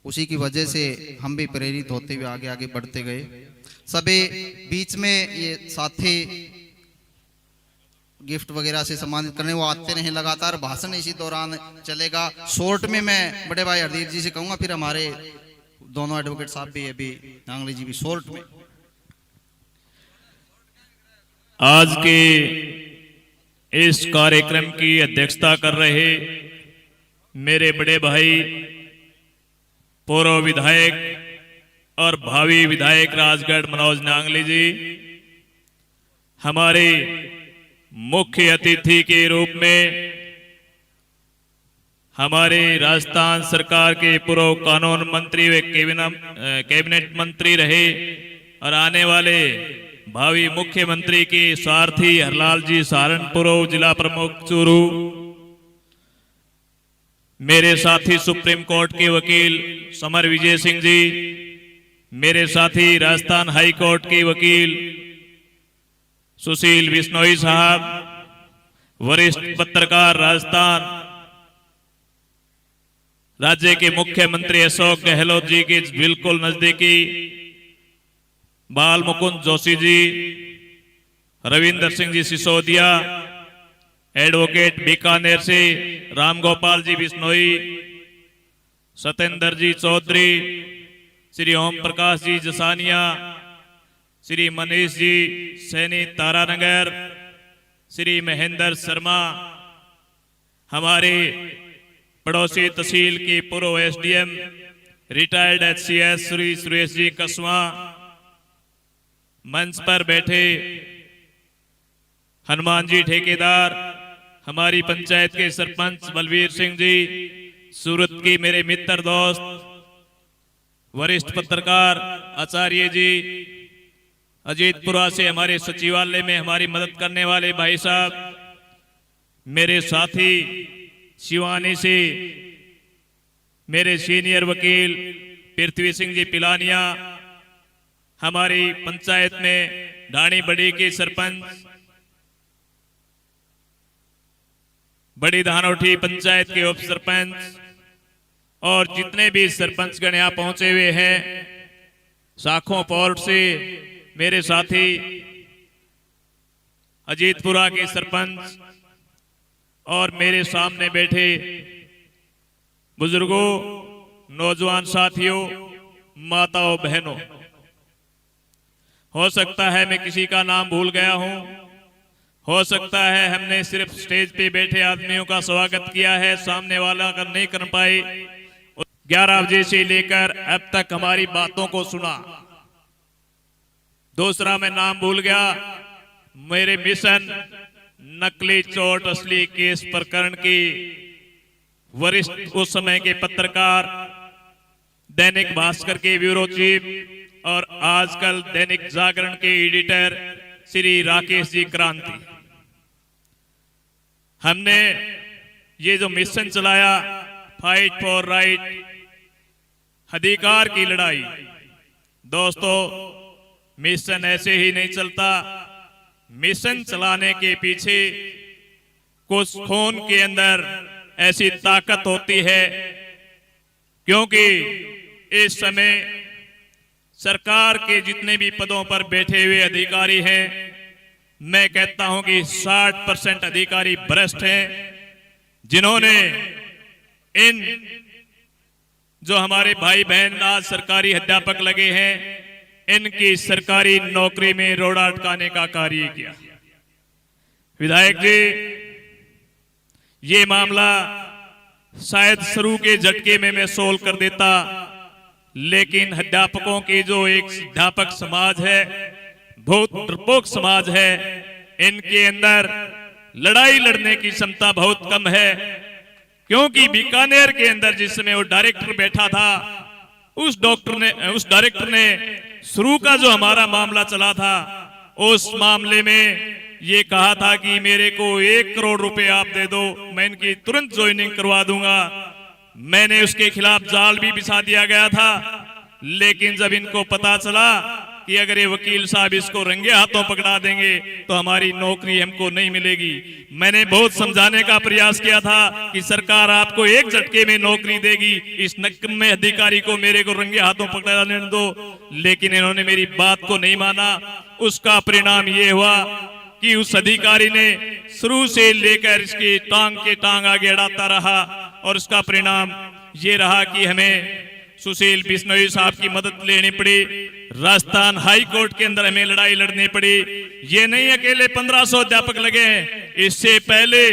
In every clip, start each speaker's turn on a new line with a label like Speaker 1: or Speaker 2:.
Speaker 1: उसी की वजह से हम भी प्रेरित होते हुए आगे आगे बढ़ते गए। सभी बीच में ये साथी गिफ्ट वगैरह से सम्मानित करने वो आते रहे, लगातार भाषण इसी दौरान चलेगा। शॉर्ट में मैं बड़े भाई हरदीप जी से कहूंगा, फिर हमारे दोनों एडवोकेट साहब भी अभी नांगली जी भी शॉर्ट में।
Speaker 2: आज के इस कार्यक्रम की अध्यक्षता कर रहे मेरे बड़े भाई पूर्व विधायक और भावी विधायक राजगढ़ मनोज नांगली जी, हमारे मुख्य अतिथि के रूप में हमारे राजस्थान सरकार के पूर्व कानून मंत्री व कैबिनेट मंत्री रहे और आने वाले भावी मुख्यमंत्री के सारथी हरलाल जी सहारनपुर जिला प्रमुख चूरू, मेरे साथी सुप्रीम कोर्ट के वकील समर विजय सिंह जी, मेरे साथी राजस्थान हाई कोर्ट के वकील सुशील बिश्नोई साहब, वरिष्ठ पत्रकार राजस्थान राज्य के मुख्यमंत्री अशोक गहलोत जी के बिल्कुल नजदीकी बाल मुकुंद जोशी जी, रविंदर सिंह जी सिसोदिया, एडवोकेट बीकानेर से रामगोपाल जी बिश्नोई, सतेंद्र जी चौधरी, श्री ओम प्रकाश जी जसानिया, श्री मनीष जी सैनी तारानगर, श्री महेंद्र शर्मा, हमारे पड़ोसी तहसील के पूर्व SDM retired HCS Shri Suresh ji Kaswa, मंच पर बैठे हनुमान जी ठेकेदार, हमारी पंचायत के सरपंच बलवीर सिंह जी, सूरत की मेरे मित्र दोस्त वरिष्ठ पत्रकार आचार्य जी, अजीतपुरा से हमारे सचिवालय में हमारी मदद करने वाले भाई साहब, मेरे साथी शिवानी से मेरे सीनियर वकील पृथ्वी सिंह जी पिलानिया, हमारी पंचायत में ढाणी बड़ी के सरपंच, बड़ी धानोठी पंचायत के उप सरपंच और जितने भी सरपंच गण यहाँ पहुंचे हुए हैं, साखों पोर्ट से मेरे साथी अजीतपुरा के सरपंच और मेरे सामने बैठे बुजुर्गों, नौजवान साथियों, माताओं, बहनों, हो सकता है मैं किसी का नाम भूल गया हूं, हो सकता है हमने सिर्फ स्टेज पे बैठे आदमियों का स्वागत किया है, सामने वाला कर नहीं कर पाए। 11 बजे से लेकर अब तक हमारी बातों को सुना। दूसरा मैं नाम भूल गया, मेरे मिशन नकली चोट असली केस प्रकरण की वरिष्ठ उस समय के पत्रकार, दैनिक भास्कर के ब्यूरो चीफ और आजकल दैनिक जागरण के एडिटर श्री राकेश जी क्रांति। हमने ये जो मिशन चलाया, फाइट फॉर राइट, अधिकार की लड़ाई, दोस्तों मिशन ऐसे ही नहीं चलता। मिशन चलाने के पीछे कुछ खून के अंदर ऐसी ताकत होती है, क्योंकि इस समय सरकार के जितने भी पदों पर बैठे हुए अधिकारी हैं, मैं कहता हूं कि 60% अधिकारी भ्रष्ट हैं, जिन्होंने इन जो हमारे भाई बहन आज सरकारी अध्यापक लगे हैं, इनकी सरकारी नौकरी में रोड़ा अटकाने का कार्य किया। विधायक जी, ये मामला शायद शुरू के झटके में मैं सोल्व कर देता, लेकिन अध्यापकों की जो एक अध्यापक समाज है, बहुत डरपोक समाज है, इनके अंदर लड़ाई लड़ने की क्षमता बहुत कम है। क्योंकि बीकानेर के अंदर जिस समय वो डायरेक्टर बैठा था, उस डायरेक्टर ने शुरू का जो हमारा मामला चला था, उस मामले में ये कहा था कि मेरे को 1 करोड़ रुपए आप दे दो, मैं इनकी तुरंत ज्वाइनिंग करवा दूंगा। मैंने उसके खिलाफ जाल भी बिछा दिया गया था, लेकिन जब इनको पता चला कि अगर ये वकील साहब इसको रंगे हाथों पकड़ा देंगे तो हमारी नौकरी हमको नहीं मिलेगी। मैंने बहुत समझाने का प्रयास किया था कि सरकार आपको एक झटके में नौकरी देगी, इस निकम्मे अधिकारी को मेरे को रंगे हाथों पकड़ाने दो, लेकिन इन्होंने मेरी बात को नहीं माना। उसका परिणाम ये हुआ कि उस अधिकारी ने शुरू से लेकर इसकी टांग के टांग आगे अड़ाता रहा और उसका परिणाम ये रहा कि हमें सुशील बिश्नोई साहब की मदद लेनी पड़ी। राजस्थान हाई कोर्ट के अंदर हमें लड़ाई लड़नी पड़ी। ये नहीं अकेले 1500 अध्यापक लगे हैं, इससे पहले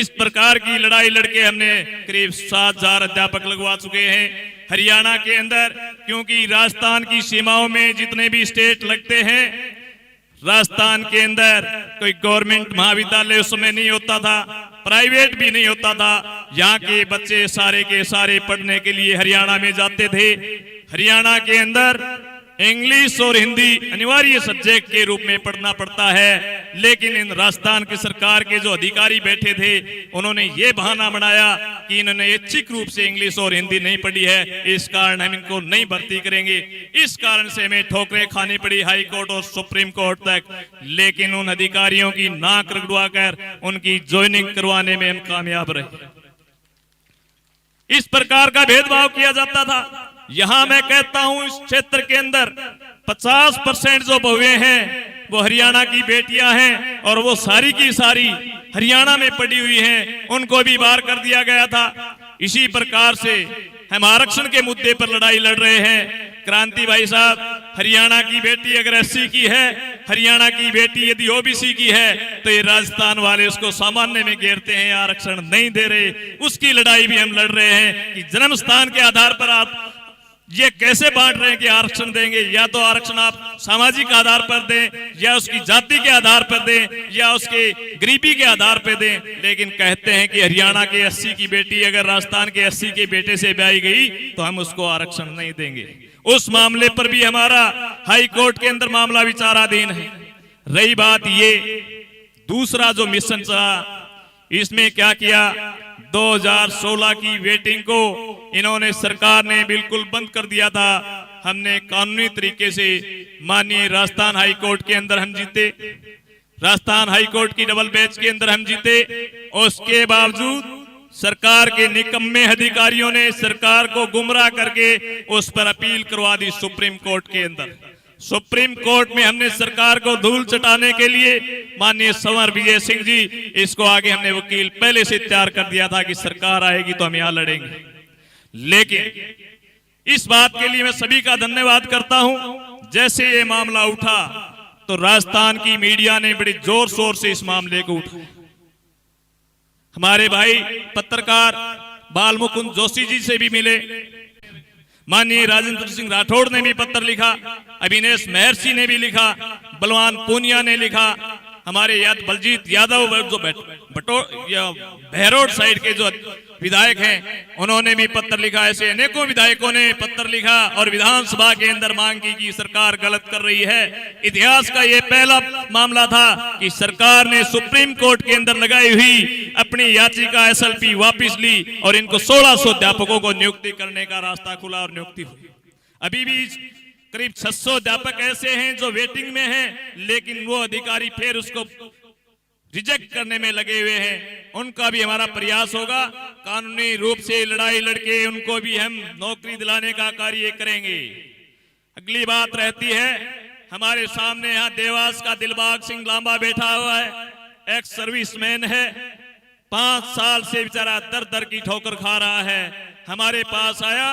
Speaker 2: इस प्रकार की लड़ाई लड़के हमने करीब 7000 अध्यापक लगवा चुके हैं हरियाणा के अंदर। क्योंकि राजस्थान की सीमाओं में जितने भी स्टेट लगते हैं, राजस्थान के अंदर कोई गवर्नमेंट महाविद्यालय उस समय नहीं होता था, प्राइवेट भी नहीं होता था। यहाँ के बच्चे सारे के सारे पढ़ने के लिए हरियाणा में जाते थे। हरियाणा के अंदर इंग्लिश और हिंदी अनिवार्य सब्जेक्ट के रूप में पढ़ना पड़ता है, लेकिन इन राजस्थान की सरकार के जो अधिकारी बैठे थे उन्होंने ये बहाना बनाया कि इन्होंने ऐच्छिक रूप से इंग्लिश और हिंदी नहीं पढ़ी है, इस कारण हम इनको नहीं भर्ती करेंगे। इस कारण से हमें ठोकरें खानी पड़ी हाई कोर्ट और सुप्रीम कोर्ट तक, लेकिन उन अधिकारियों की नाक रगड़वा कर उनकी ज्वाइनिंग करवाने में हम कामयाब रहे। इस प्रकार का भेदभाव किया जाता था। यहां मैं कहता हूं इस क्षेत्र के अंदर 50% जो बहुएं हैं वो हरियाणा की बेटियां हैं और वो सारी की सारी हरियाणा में पड़ी हुई हैं, उनको भी बाहर कर दिया गया था। इसी प्रकार से हम आरक्षण के मुद्दे पर लड़ाई लड़ रहे हैं। क्रांति भाई साहब, हरियाणा की बेटी अगर एससी की है, हरियाणा की बेटी यदि ओबीसी की है, तो ये राजस्थान वाले उसको सामान्य में घेरते हैं, आरक्षण नहीं दे रहे। उसकी लड़ाई भी हम लड़ रहे हैं कि जन्म स्थान के आधार पर आप ये कैसे बांट रहे हैं कि आरक्षण देंगे। या तो आरक्षण आप सामाजिक आधार पर दें, या उसकी जाति के आधार पर दें, या उसके गरीबी के आधार पर दें, लेकिन कहते हैं कि हरियाणा के 80 की बेटी अगर राजस्थान के 80 के बेटे से ब्याही गई तो हम उसको आरक्षण नहीं देंगे। उस मामले पर भी हमारा हाई कोर्ट के अंदर मामला विचाराधीन है। रही बात ये दूसरा जो मिशन चला, इसमें क्या किया, 2016 की वेटिंग को इन्होंने सरकार ने बिल्कुल बंद कर दिया था। हमने कानूनी तरीके से माननीय राजस्थान हाई कोर्ट के अंदर हम जीते, राजस्थान हाई कोर्ट की डबल बेंच के अंदर हम जीते। उसके बावजूद सरकार के निकम्मे अधिकारियों ने सरकार को गुमराह करके उस पर अपील करवा दी सुप्रीम कोर्ट के अंदर। सुप्रीम कोर्ट में हमने सरकार को धूल चटाने के लिए माननीय संवर विजय सिंह जी, इसको आगे हमने वकील पहले से तैयार कर दिया था कि सरकार आएगी तो हम यहां लड़ेंगे। लेकिन इस बात के लिए मैं सभी का धन्यवाद करता हूं। जैसे ये मामला उठा तो राजस्थान की मीडिया ने बड़े जोर शोर से इस मामले को उठाया। हमारे भाई पत्रकार बाल मुकुंद जोशी जी से भी मिले, माननीय राजेंद्र सिंह राठौड़ ने भी पत्र लिखा, अभिनेश महर्षि ने भी लिखा, बलवान पूनिया ने लिखा, हमारे बलजीत यादव जो बहरोड साइड के जो विधायक हैं उन्होंने भी पत्र लिखा। ऐसे अनेकों विधायकों ने पत्र लिखा और विधानसभा के अंदर मांग की कि सरकार गलत कर रही है। इतिहास का ये पहला मामला था कि सरकार ने सुप्रीम कोर्ट के अंदर लगाई हुई अपनी याचिका एसएलपी वापस ली और इनको 1600 अध्यापकों को नियुक्ति करने का रास्ता खुला और नियुक्ति हुई। अभी भी करीब 600 अध्यापक ऐसे हैं जो वेटिंग में हैं, लेकिन वो अधिकारी फिर उसको रिजेक्ट करने में लगे हुए हैं। उनका भी हमारा प्रयास होगा, कानूनी रूप से लड़ाई लड़के उनको भी हम नौकरी दिलाने का कार्य करेंगे। अगली बात रहती है, हमारे सामने यहाँ देवास का दिलबाग सिंह लांबा बैठा हुआ है, एक्स सर्विसमैन है, 5 साल से बेचारा दर दर की ठोकर खा रहा है। हमारे पास आया,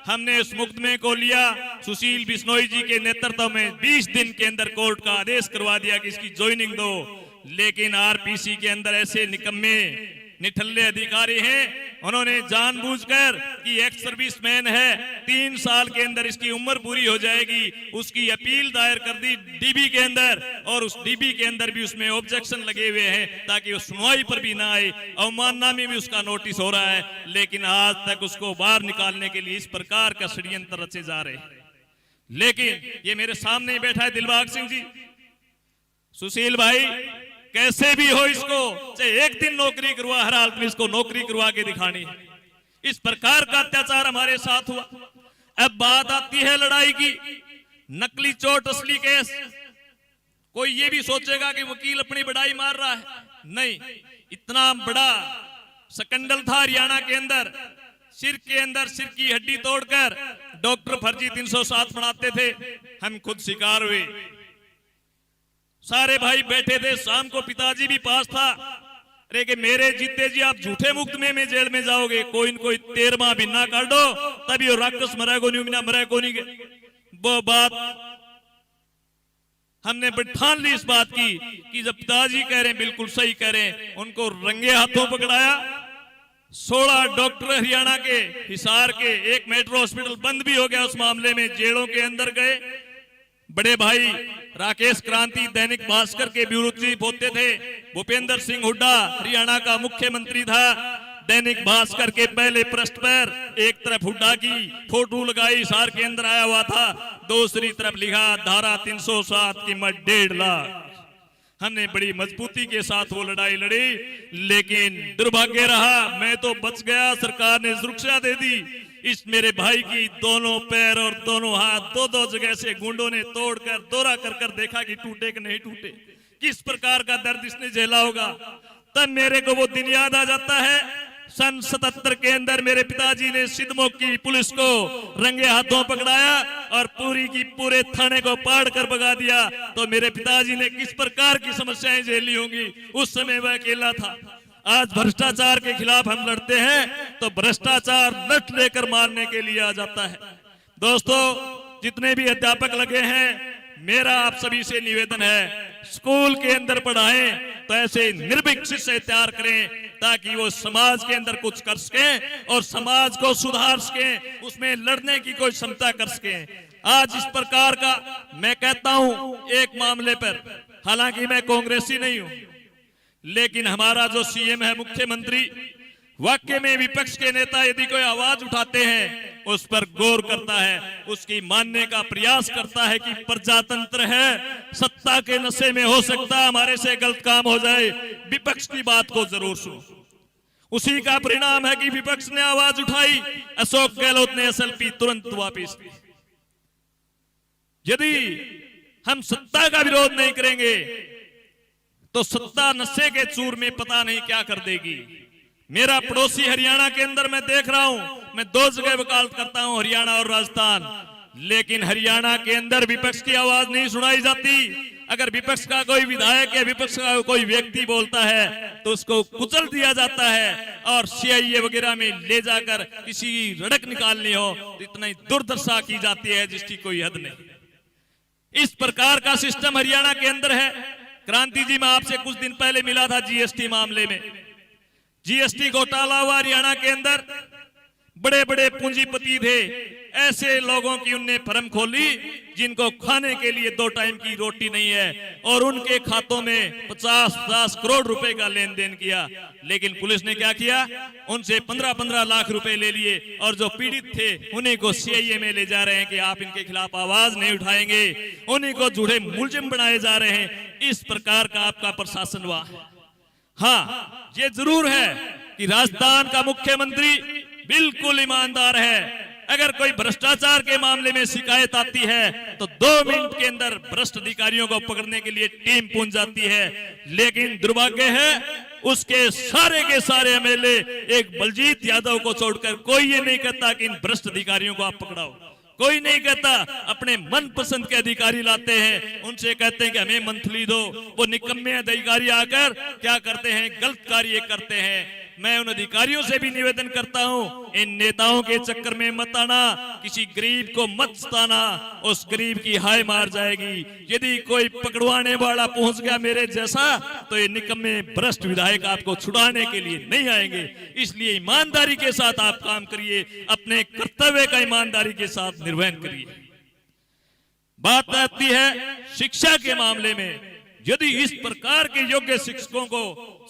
Speaker 2: हमने उस मुकदमे को लिया, सुशील बिश्नोई जी के नेतृत्व में 20 दिन के अंदर कोर्ट का आदेश करवा दिया कि इसकी ज्वाइनिंग दो। लेकिन आरपीसी के अंदर ऐसे निकम्मे निठल्ले अधिकारी हैं, उन्होंने जानबूझकर कि एक्स सर्विसमैन है, 3 साल के अंदर इसकी उम्र पूरी हो जाएगी, उसकी अपील दायर कर दी डीबी के अंदर, और उस डीबी के अंदर भी उसमें ऑब्जेक्शन लगे हुए हैं ताकि वो सुनवाई पर भी ना आए। अवमानना में भी उसका नोटिस हो रहा है, लेकिन आज तक उसको बाहर निकालने के लिए इस प्रकार का षड्यंत्र रचे जा रहे हैं। लेकिन ये मेरे सामने ही बैठा है दिलबाग सिंह जी, सुशील भाई, कैसे भी हो इसको चाहे एक दिन नौकरी करवा, हर हाल में इसको नौकरी करवा के दिखानी है। इस प्रकार का अत्याचार हमारे साथ हुआ। अब बात आती है लड़ाई की, नकली चोट असली केस। कोई ये भी सोचेगा कि वकील अपनी बड़ाई मार रहा है, नहीं। इतना बड़ा स्कैंडल था हरियाणा के अंदर, सिर के अंदर सिर की हड्डी तोड़कर डॉक्टर फर्जी 307 बनाते थे, हम खुद शिकार हुए। सारे भाई बैठे थे, शाम को पिताजी भी पास था। अरे कि मेरे जीते जी आप झूठे मुकदमे में जेल में जाओगे, कोई न कोई 13वां भिन्ना कर दो, तभी वो राक्षस मरे को नहीं, मरे को नहीं। वो बात हमने ठान ली इस बात की कि जब पिताजी कह रहे हैं बिल्कुल सही कह रहे हैं, उनको रंगे हाथों पकड़ाया। 16 डॉक्टर हरियाणा के हिसार के, एक मेट्रो हॉस्पिटल बंद भी हो गया उस मामले में, जेलों के अंदर गए। बड़े भाई राकेश क्रांति दैनिक भास्कर के ब्यूरो चीफ होते थे, भूपेंद्र सिंह हुड्डा हरियाणा का मुख्यमंत्री था। दैनिक भास्कर के पहले पृष्ठ पर एक तरफ हुड्डा की फोटो लगाई, हिसार के अंदर आया हुआ था, दूसरी तरफ लिखा धारा 307 कीमत 1.5 लाख। हमने बड़ी मजबूती के साथ वो लड़ाई लड़ी, लेकिन दुर्भाग्य रहा, मैं तो बच गया, सरकार ने सुरक्षा दे दी। इस मेरे भाई की दोनों पैर और दोनों हाथ 2-2 जगह से गुंडों ने तोड़कर दौरा कर देखा कि टूटे कि नहीं टूटे। किस प्रकार का दर्द इसने झेला होगा। तब मेरे को वो दिन याद आ जाता है, सन 77 के अंदर मेरे पिताजी ने सिद्धमोग की पुलिस को रंगे हाथों पकड़ाया और पूरी की पूरे थाने को पाड़ कर भगा दिया। तो मेरे पिताजी ने किस प्रकार की समस्याएं झेली होंगी, उस समय वह अकेला था। आज भ्रष्टाचार के खिलाफ हम लड़ते हैं तो भ्रष्टाचार नट लेकर मारने के लिए आ जाता है। दोस्तों, जितने भी अध्यापक लगे हैं, मेरा आप सभी से निवेदन है, स्कूल के अंदर पढ़ाएं तो ऐसे निर्भीक शिष्य तैयार करें ताकि वो समाज के अंदर कुछ कर सकें और समाज को सुधार सकें, उसमें लड़ने की कोई क्षमता कर सकें। आज इस प्रकार का मैं कहता हूं एक मामले पर, हालांकि मैं कांग्रेसी नहीं हूं, लेकिन हमारा जो सीएम है, मुख्यमंत्री, वाकई में विपक्ष के नेता यदि कोई आवाज उठाते हैं उस पर गौर करता है, उसकी मानने का प्रयास करता है कि प्रजातंत्र है, सत्ता के नशे में हो सकता है हमारे से गलत काम हो जाए, विपक्ष की बात को जरूर सुनो। उसी का परिणाम है कि विपक्ष ने आवाज उठाई, अशोक गहलोत ने एसएलपी तुरंत वापस ली। यदि हम सत्ता का विरोध नहीं करेंगे तो सत्ता नशे के चूर में पता नहीं क्या कर देगी। मेरा पड़ोसी हरियाणा के अंदर मैं देख रहा हूं, मैं 2 जगह वकालत करता हूं, हरियाणा और राजस्थान, लेकिन हरियाणा के अंदर विपक्ष की आवाज नहीं सुनाई जाती। अगर विपक्ष का कोई विधायक या विपक्ष का कोई व्यक्ति बोलता है तो उसको कुचल दिया जाता है और सीआईए वगैरह में ले जाकर किसी रड़क निकालनी हो तो इतना ही दुर्दशा की जाती है जिसकी कोई हद नहीं। इस प्रकार का सिस्टम हरियाणा के अंदर है। क्रांति जी, मैं आपसे कुछ दिन पहले मिला था जीएसटी मामले में। जीएसटी घोटाला हुआ हरियाणा के अंदर, बड़े बड़े पूंजीपति थे, ऐसे लोगों की उनने फर्म खोली जिनको खाने के लिए 2 टाइम की रोटी नहीं है और उनके खातों में 50-50 करोड़ रुपए का लेन देन किया। लेकिन पुलिस ने क्या किया, उनसे 15-15 लाख रुपए ले लिए और जो पीड़ित थे उन्हीं को सीआईए में ले जा रहे हैं कि आप इनके खिलाफ आवाज नहीं उठाएंगे, उन्हीं को झूठे मुलजिम बनाए जा रहे हैं। इस प्रकार का आपका प्रशासन हुआ। हाँ, ये जरूर है कि राजस्थान का मुख्यमंत्री बिल्कुल ईमानदार है। अगर कोई भ्रष्टाचार के मामले में शिकायत आती है तो 2 मिनट के अंदर भ्रष्ट अधिकारियों को पकड़ने के लिए टीम पहुंच जाती है। लेकिन दुर्भाग्य है, उसके सारे के सारे एमएलए एक बलजीत यादव को छोड़कर कोई ये नहीं कहता कि इन भ्रष्ट अधिकारियों को आप पकड़ाओ। कोई नहीं कहता। अपने मनपसंद के अधिकारी लाते हैं, उनसे कहते हैं कि हमें मंथली दो। वो निकम्मे अधिकारी आकर क्या करते हैं, गलत कार्य करते हैं। मैं उन अधिकारियों से भी निवेदन करता हूं, इन नेताओं के चक्कर में मत आना, किसी गरीब को मत सताना, उस गरीब की हाय मार जाएगी। यदि कोई पकड़वाने वाला पहुंच गया मेरे जैसा तो ये निकम्मे भ्रष्ट विधायक आपको छुड़ाने के लिए नहीं आएंगे। इसलिए ईमानदारी के साथ आप काम करिए, अपने कर्तव्य का ईमानदारी के साथ निर्वहन करिए। बात आती है शिक्षा के मामले में। यदि इस प्रकार के योग्य शिक्षकों को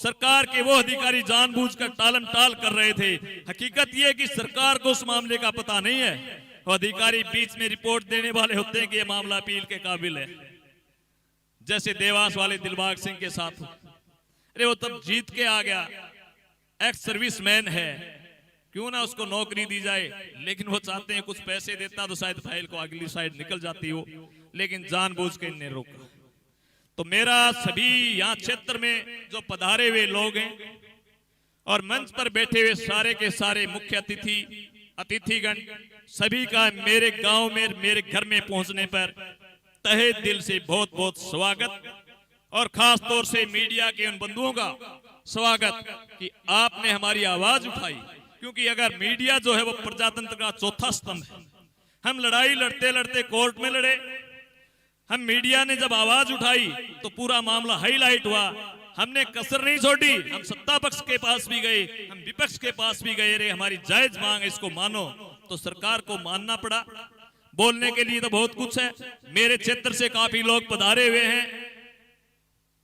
Speaker 2: सरकार के वो अधिकारी जानबूझकर टालम टाल कर रहे थे, हकीकत यह कि सरकार को उस मामले का पता नहीं है, वो अधिकारी बीच में रिपोर्ट देने वाले होते हैं कि यह मामला अपील के काबिल है। जैसे देवास वाले दिलबाग सिंह के साथ, अरे वो तब जीत के आ गया, एक्स सर्विसमैन है, क्यों ना उसको नौकरी दी जाए, लेकिन वो चाहते हैं कुछ पैसे देता तो शायद फाइल को अगली साइड निकल जाती हो, लेकिन जानबूझ के इन्हें रोका। तो मेरा सभी यहाँ क्षेत्र में जो पधारे हुए लोग हैं और मंच पर बैठे हुए सारे के सारे मुख्य अतिथिगण सभी का मेरे गांव में मेरे घर में पहुंचने पर तहे दिल से बहुत बहुत स्वागत, और खास तौर से मीडिया के उन बंधुओं का स्वागत कि आपने हमारी आवाज उठाई। क्योंकि अगर मीडिया जो है वो प्रजातंत्र का चौथा स्तंभ है। हम लड़ाई लड़ते लड़ते कोर्ट में लड़े, हम मीडिया ने जब आवाज उठाई तो पूरा मामला हाईलाइट हुआ, हमने कसर नहीं छोड़ी। हम सत्ता पक्ष के पास भी गए, हम विपक्ष के पास भी गए, रे हमारी जायज मांग है इसको मानो, तो सरकार को मानना पड़ा। बोलने के लिए तो बहुत कुछ है, मेरे क्षेत्र से काफी लोग पधारे हुए हैं,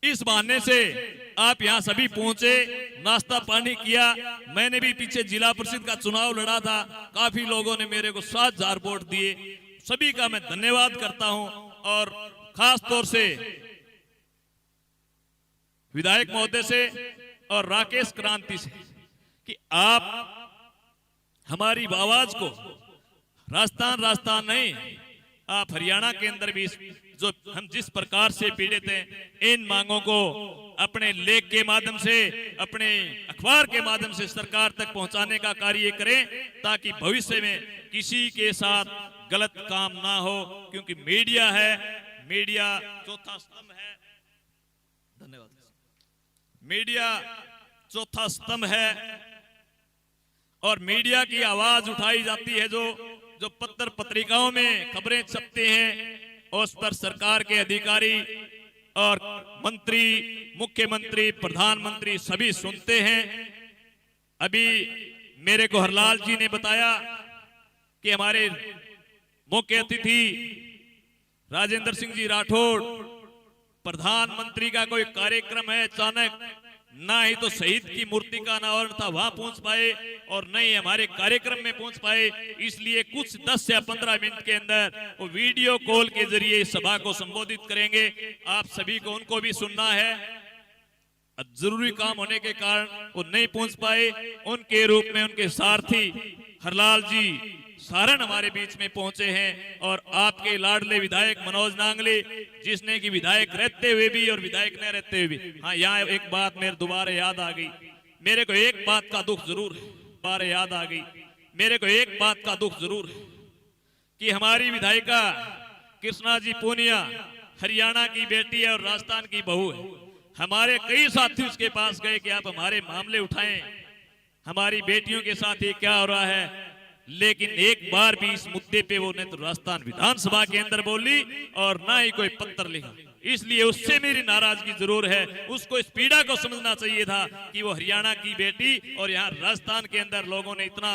Speaker 2: इस बहाने से आप यहाँ सभी पहुंचे, नाश्ता पानी किया। मैंने भी पीछे जिला परिषद का चुनाव लड़ा था, काफी लोगों ने मेरे को 7,000 वोट दिए, सभी का मैं धन्यवाद करता हूं। और खास तौर से विधायक महोदय से और राकेश क्रांति से कि आप हमारी आवाज को राजस्थान नहीं, आप हरियाणा के अंदर भी जो हम जिस प्रकार से पीड़ित हैं, इन मांगों को अपने लेख के माध्यम से, अपने अखबार के माध्यम से सरकार तक पहुंचाने का कार्य करें, ताकि भविष्य में किसी के साथ गलत काम ना हो। क्योंकि मीडिया है, मीडिया चौथा स्तंभ है। धन्यवाद। मीडिया चौथा स्तंभ है और मीडिया की आवाज उठाई जाती है। जो पत्र पत्रिकाओं में खबरें छपते हैं उस पर सरकार के अधिकारी और मंत्री, मुख्यमंत्री, प्रधानमंत्री सभी सुनते हैं। अभी मेरे को हरलाल जी ने बताया कि हमारे मुख्य अतिथि राजेंद्र सिंह जी राठौड़, प्रधानमंत्री का कोई कार्यक्रम है अचानक, ना ही तो शहीद की मूर्ति का अनावरण था वहां पहुंच पाए और न ही हमारे कार्यक्रम में पहुंच पाए, इसलिए कुछ 10 या 15 मिनट के अंदर वो वीडियो कॉल के जरिए इस सभा को संबोधित करेंगे। आप सभी को उनको भी सुनना है, जरूरी काम होने के कारण वो नहीं पहुंच पाए। उनके रूप में उनके सारथी हरलाल जी सारण हमारे बीच में पहुंचे हैं, और आपके लाडले विधायक मनोज नांगले, जिसने कि विधायक रहते हुए भी और विधायक न रहते हुए भी, हाँ यहाँ एक बात मेरे दोबारा याद आ गई, मेरे को एक बात का दुख जरूर है, दोबारा याद आ गई, मेरे को एक बात का दुख जरूर है कि हमारी विधायिका कृष्णा जी पूनिया हरियाणा की बेटी है और राजस्थान की बहू है। हमारे कई साथी उसके पास गए कि आप हमारे मामले उठाएं, हमारी बेटियों के साथ ये क्या हो रहा है, लेकिन एक बार भी इस मुद्दे पे वो न तो राजस्थान विधानसभा के अंदर बोली और ना ही कोई पत्र लिखा। इसलिए उससे मेरी नाराजगी जरूर है। उसको इस पीड़ा को समझना चाहिए था कि वो हरियाणा की बेटी और यहाँ राजस्थान के अंदर लोगों ने इतना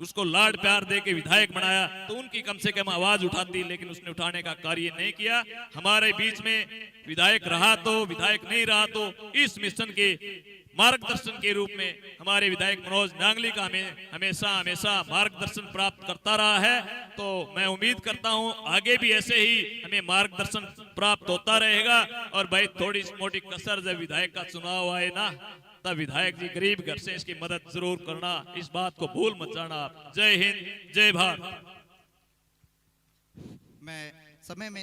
Speaker 2: उसको लाड प्यार दे के विधायक बनाया, तो उनकी कम से कम आवाज उठाती, लेकिन उसने उठाने का कार्य नहीं किया। हमारे बीच में विधायक रहा तो, विधायक नहीं रहा तो, इस मिशन के मार्गदर्शन के रूप में हमारे विधायक मनोज नांगली का हमें हमेशा मार्गदर्शन प्राप्त करता रहा है। तो मैं उम्मीद करता हूं आगे भी ऐसे ही हमें मार्गदर्शन प्राप्त होता रहेगा। और भाई थोड़ी मोटी कसर, जब विधायक का चुनाव आए ना, तब विधायक जी गरीब घर से इसकी मदद जरूर करना, इस बात को भूल मत जाना आप। जय हिंद, जय भारत।
Speaker 1: मैं समय में